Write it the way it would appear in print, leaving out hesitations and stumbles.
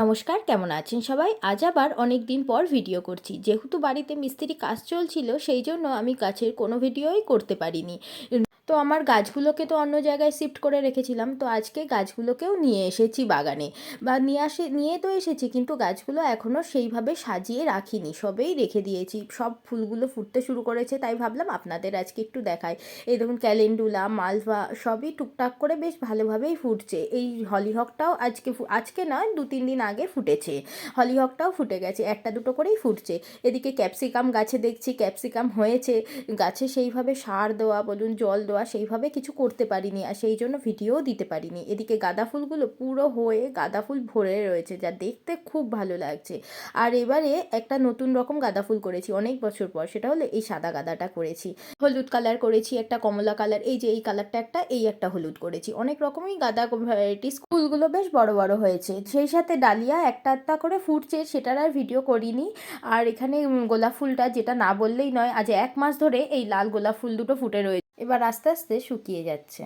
নমস্কার, কেমন আছেন সবাই? আজ আবার অনেক দিন পর ভিডিও করছি। যেহেতু বাড়িতে মিস্ত্রি কাজ চলছিল, সেই জন্য আমি গাছের কোনো ভিডিওই করতে পারিনি। তো আমার গাছগুলোকে তো অন্য জায়গায় শিফট করে রেখেছিলাম, তো আজকে গাছগুলোকেও নিয়ে এসেছি বাগানে। বা নিয়ে তো এসেছি, কিন্তু গাছগুলো এখনও সেইভাবে সাজিয়ে রাখিনি, সবেই রেখে দিয়েছি। সব ফুলগুলো ফুটতে শুরু করেছে, তাই ভাবলাম আপনাদের আজকে একটু দেখাই। এই দেখুন, ক্যালেন্ডুলা, মালভা সবই টুকটাক করে বেশ ভালোভাবেই ফুটছে। এই হলিহকটাও আজকে নয়, 2-3 দিন আগে ফুটেছে। হলিহকটাও ফুটে গেছে, একটা দুটো করেই ফুটছে। এদিকে ক্যাপসিকাম গাছে দেখছি ক্যাপসিকাম হয়েছে। গাছে সেইভাবে সার দেওয়া বলুন, জল দেওয়া সেইভাবে কিছু করতে পারিনি, আর সেই জন্য ভিডিওও দিতে পারিনি। এদিকে গাঁদা ফুলগুলো পুরো হয়ে গাঁদা ফুল ভরে রয়েছে, যা দেখতে খুব ভালো লাগছে। আর এবারে একটা নতুন রকম গাঁদা ফুল করেছি অনেক বছর পর, সেটা হলো এই সাদা গাঁদাটা করেছি। হলুদ কালার করেছি, একটা কমলা কালার, এই যে এই কালারটা একটা, এই একটা হলুদ করেছি। অনেক রকমই গাঁদা ভ্যারাইটিস। ফুলগুলো বেশ বড় বড় হয়েছে, সেই সাথে ডালিয়া একটা একটা করে ফুটছে, সেটার আর ভিডিও করিনি। আর এখানে গোলাপ ফুলটা, যেটা না বললেই নয়, আজ 1 মাস ধরে এই লাল গোলাপ ফুল দুটো ফুটে রয়েছে, এবার আস্তে আস্তে শুকিয়ে যাচ্ছে।